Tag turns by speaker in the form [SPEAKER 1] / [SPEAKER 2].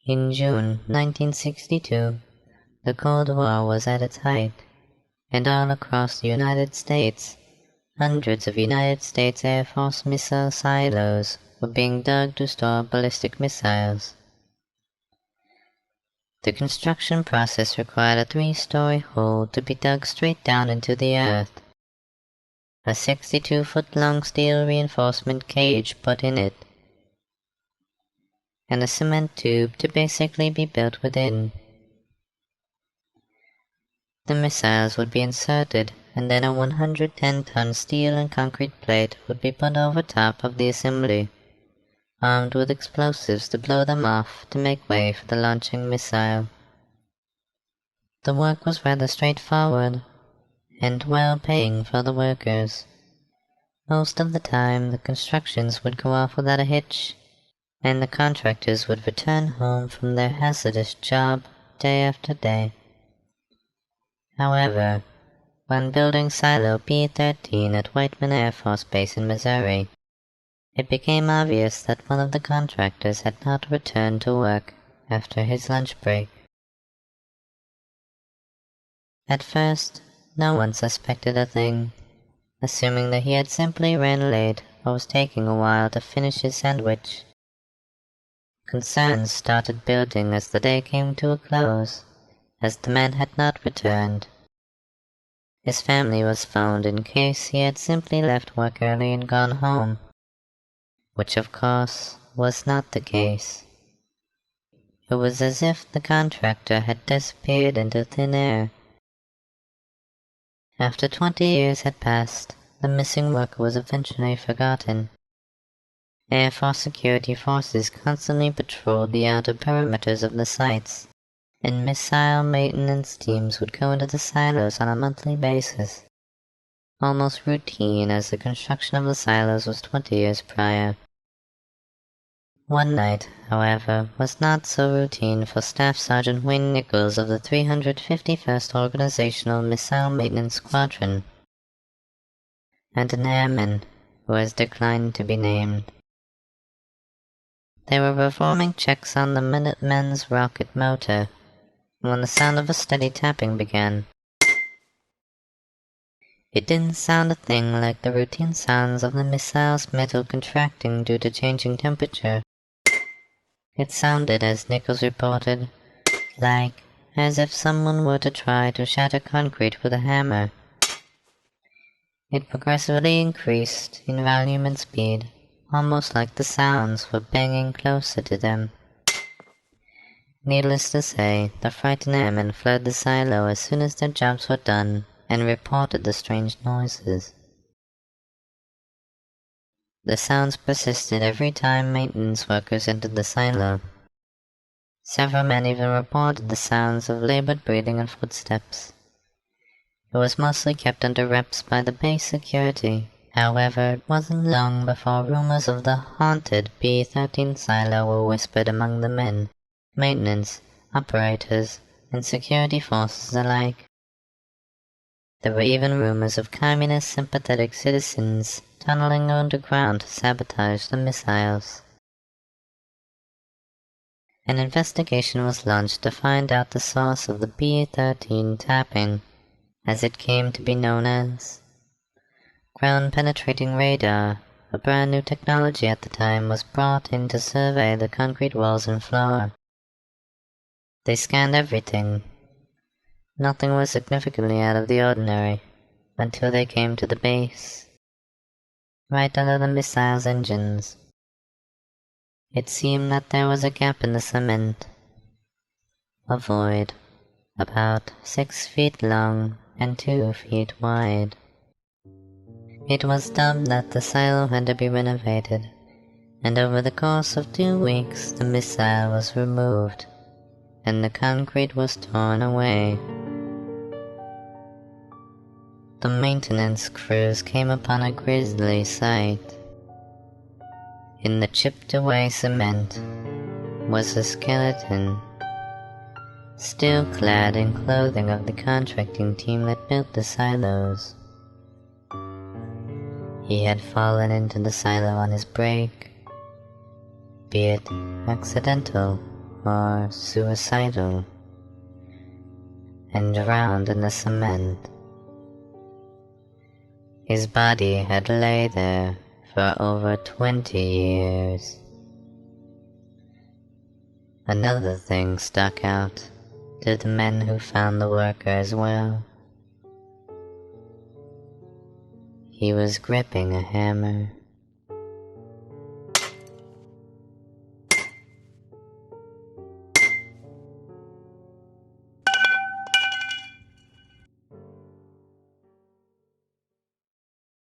[SPEAKER 1] In June 1962, the Cold War was at its height, and all across the United States, hundreds of United States Air Force missile silos were being dug to store ballistic missiles. The construction process required a 3-story hole to be dug straight down into the earth, a 62-foot-long steel reinforcement cage put in it, and a cement tube to basically be built within. The missiles would be inserted, and then a 110-ton steel and concrete plate would be put over top of the assembly, armed with explosives to blow them off to make way for the launching missile. The work was rather straightforward, and well-paying for the workers. Most of the time, the constructions would go off without a hitch, and the contractors would return home from their hazardous job day after day. However, when building Silo B-13 at Whiteman Air Force Base in Missouri, it became obvious that one of the contractors had not returned to work after his lunch break. At first, no one suspected a thing, assuming that he had simply ran late or was taking a while to finish his sandwich. Concerns started building as the day came to a close, as the man had not returned. His family was phoned in case he had simply left work early and gone home, which of course was not the case. It was as if the contractor had disappeared into thin air. After 20 years had passed, the missing worker was eventually forgotten. Air Force security forces constantly patrolled the outer perimeters of the sites, and missile maintenance teams would go into the silos on a monthly basis, almost routine as the construction of the silos was 20 years prior. One night, however, was not so routine for Staff Sergeant Wayne Nichols of the 351st Organizational Missile Maintenance Squadron, and an airman who has declined to be named. They were performing checks on the Minutemen's rocket motor when the sound of a steady tapping began. It didn't sound a thing like the routine sounds of the missile's metal contracting due to changing temperature. It sounded, as Nichols reported, like as if someone were to try to shatter concrete with a hammer. It progressively increased in volume and speed, almost like the sounds were banging closer to them. Needless to say, the frightened airmen fled the silo as soon as their jobs were done and reported the strange noises. The sounds persisted every time maintenance workers entered the silo. Several men even reported the sounds of labored breathing and footsteps. It was mostly kept under wraps by the base security. However, it wasn't long before rumors of the haunted B-13 silo were whispered among the men, maintenance, operators, and security forces alike. There were even rumors of communist-sympathetic citizens tunneling underground to sabotage the missiles. An investigation was launched to find out the source of the B-13 tapping, as it came to be known as. Ground-penetrating radar, a brand new technology at the time, was brought in to survey the concrete walls and floor. They scanned everything. Nothing was significantly out of the ordinary, until they came to the base, right under the missile's engines. It seemed that there was a gap in the cement, a void, about 6 feet long and 2 feet wide. It was dubbed that the silo had to be renovated, and over the course of 2 weeks the missile was removed, and the concrete was torn away. The maintenance crews came upon a grisly sight. In the chipped-away cement was a skeleton, still clad in clothing of the contracting team that built the silos. He had fallen into the silo on his break, be it accidental or suicidal and drowned in the cement. His body had lain there for over 20 years. Another thing stuck out to the men who found the worker as well. He was gripping a hammer.